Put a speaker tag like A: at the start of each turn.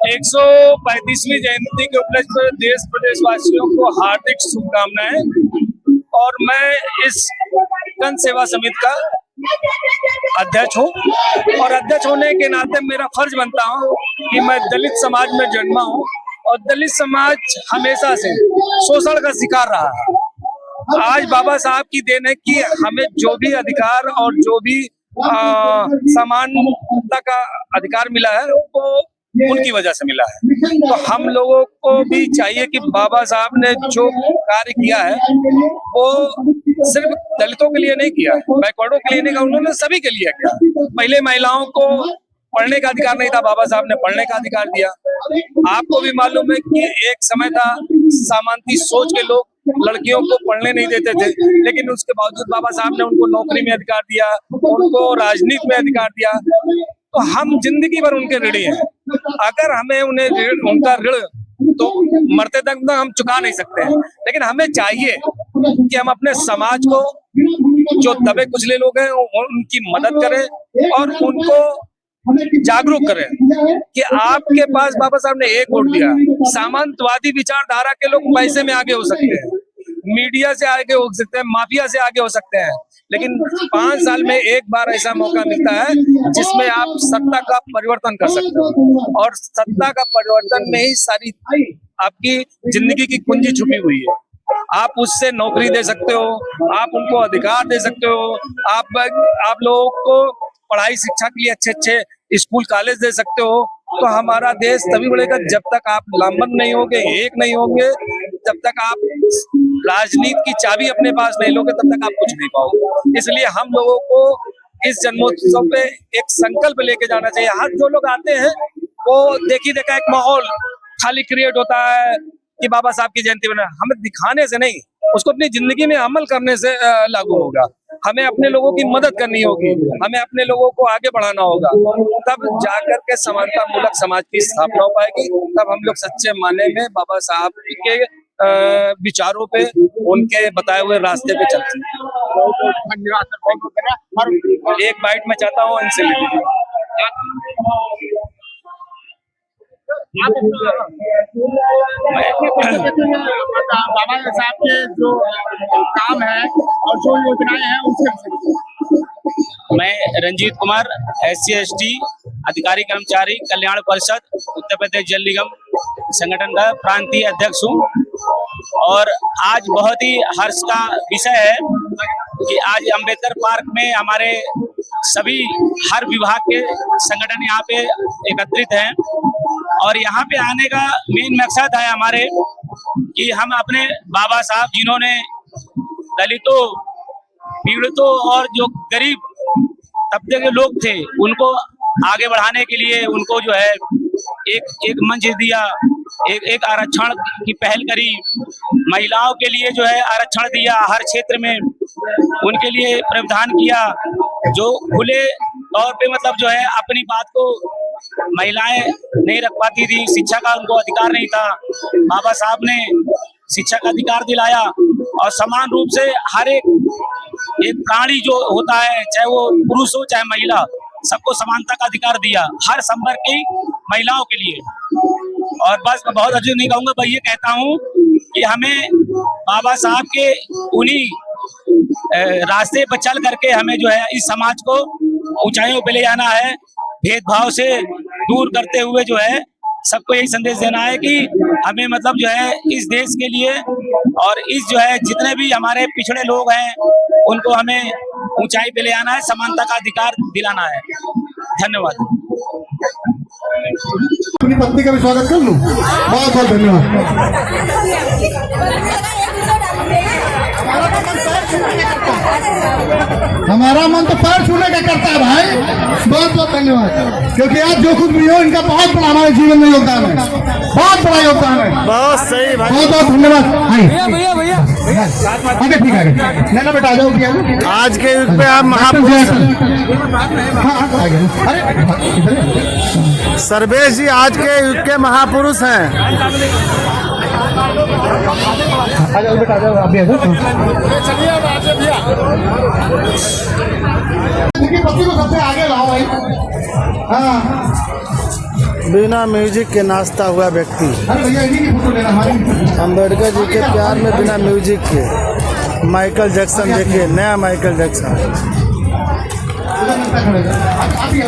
A: 135वीं जयंती के उपलक्ष्य पर देश प्रदेशवासियों को हार्दिक शुभकामनाएं। और मैं इस गण सेवा समिति का अध्यक्ष हूँ और अध्यक्ष होने के नाते मेरा फर्ज बनता हूँ कि मैं दलित समाज में जन्मा हूँ और दलित समाज हमेशा से शोषण का शिकार रहा है। आज बाबा साहब की देन है कि हमें जो भी अधिकार और जो भी समानता का अधिकार मिला है वो उनकी वजह से मिला है। तो हम लोगों को भी चाहिए कि बाबा साहब ने जो कार्य किया है वो सिर्फ दलितों के लिए नहीं किया, बैकवर्डों के लिए नहीं किया, उन्होंने सभी के लिए किया। पहले महिलाओं को पढ़ने का अधिकार नहीं था, बाबा साहब ने पढ़ने का अधिकार दिया। आपको भी मालूम है कि एक समय था सामंती सोच के लोग लड़कियों को पढ़ने नहीं देते थे, लेकिन उसके बावजूद बाबा साहब ने उनको नौकरी में अधिकार दिया, उनको राजनीति में अधिकार दिया। तो हम जिंदगी भर उनके ऋणी हैं। अगर हमें उनका ऋण तो मरते तक हम चुका नहीं सकते हैं, लेकिन हमें चाहिए कि हम अपने समाज को जो दबे कुचले लोग हैं उनकी मदद करें और उनको जागरूक करें कि आपके पास बाबा साहब ने एक वोट दिया। सामंतवादी विचारधारा के लोग पैसे में आगे हो सकते हैं, मीडिया से आगे हो सकते हैं, माफिया से आगे हो सकते हैं, लेकिन 5 साल में एक बार ऐसा मौका मिलता है जिसमें आप सत्ता का परिवर्तन कर सकते हो और सत्ता का परिवर्तन में ही सारी आपकी जिंदगी की कुंजी छुपी हुई है। आप उससे नौकरी दे सकते हो, आप उनको अधिकार दे सकते हो, आप लोगों को पढ़ाई शिक्षा के लिए अच्छे स्कूल कॉलेज दे सकते हो। तो हमारा देश तभी बढ़ेगा जब तक आप लामबंद नहीं होंगे, एक नहीं होंगे, जब तक आप राजनीति की चाबी अपने पास नहीं लोगे तब तक आप कुछ नहीं पाओगे। इसलिए हम लोगों को इस जन्मोत्सव पे एक संकल्प लेके जाना चाहिए। हर जो लोग आते हैं वो देखी देखा एक माहौल खाली क्रिएट होता है कि बाबा साहब की जयंती बना, हमें दिखाने से नहीं, उसको अपनी जिंदगी में अमल करने से लागू होगा। हमें अपने लोगों की मदद करनी होगी, हमें अपने लोगों को आगे बढ़ाना होगा, तब जाकर के समानता मूलक समाज की स्थापना हो पाएगी। तब हम लोग सच्चे माने में बाबा साहब के विचारों पे, उनके बताए हुए रास्ते पे चलते हैं। एक बाइट मैं चाहता हूँ इनसे
B: बाबा साहब के जो काम है और जो योजनाएं हैं उनसे।
C: मैं रंजीत कुमार SC/ST अधिकारी कर्मचारी कल्याण परिषद उत्तर प्रदेश जल निगम संगठन का प्रांतीय अध्यक्ष हूँ और आज बहुत ही हर्ष का विषय है कि आज अंबेडकर पार्क में हमारे सभी हर विभाग के संगठन यहाँ पे एकत्रित हैं और यहाँ पे आने का मेन मकसद है हमारे कि हम अपने बाबा साहब जिन्होंने दलितों, पीड़ितों और जो गरीब तबके के लोग थे उनको आगे बढ़ाने के लिए उनको जो है एक मंच दिया, एक आरक्षण की पहल करी, महिलाओं के लिए जो है आरक्षण दिया, हर क्षेत्र में उनके लिए प्रावधान किया जो खुले तौर पे मतलब जो है अपनी बात को महिलाएं नहीं रख पाती थी, शिक्षा का उनको अधिकार नहीं था। बाबा साहब ने शिक्षा का अधिकार दिलाया और समान रूप से हर एक प्राणी जो होता है, चाहे वो पुरुष हो चाहे महिला, सबको समानता का अधिकार दिया हर संवर्ग की महिलाओं के लिए। और बस मैं बहुत अच्छी नहीं कहूँगा, मैं ये कहता हूँ कि हमें बाबा साहब के उन्हीं रास्ते पर चल करके हमें जो है इस समाज को ऊंचाइयों पे ले जाना है, भेदभाव से दूर करते हुए जो है सबको यही संदेश देना है कि हमें मतलब जो है इस देश के लिए और इस जो है जितने भी हमारे पिछड़े लोग हैं उनको हमें ऊंचाई पे ले आना है, समानता का अधिकार दिलाना है। धन्यवाद।
D: अपनी पत्नी का भी स्वागत कर लूं। बहुत बहुत धन्यवाद। हमारा मन तो पैर छूने का करता है भाई। बहुत बहुत धन्यवाद, क्योंकि आज जो कुछ भी हो इनका बहुत बड़ा हमारे जीवन में योगदान है, बहुत बड़ा योगदान है। बहुत सही भाई, बहुत बहुत धन्यवाद। भैया अरे ठीक है, नैना बेटा आ जाओ। क्या
E: आज के युग पे आप महापुरुष सर्वेश जी आज के युग के महापुरुष हैं।
D: आ जाओ बेटा, आ जाओ, आप भी आ जाओ।
B: चलिए अब आगे भैया।
D: देखिए बच्ची को सबसे आगे लाओ भाई। हाँ,
E: बिना म्यूजिक के नाचता हुआ व्यक्ति।
D: अरे भैया इन्हीं की फोटो लेना हमारी।
E: अम्बेडकर जी के प्यार में बिना म्यूजिक के माइकल जैक्सन देखिए, नया माइकल जैक्सन।
D: आप ही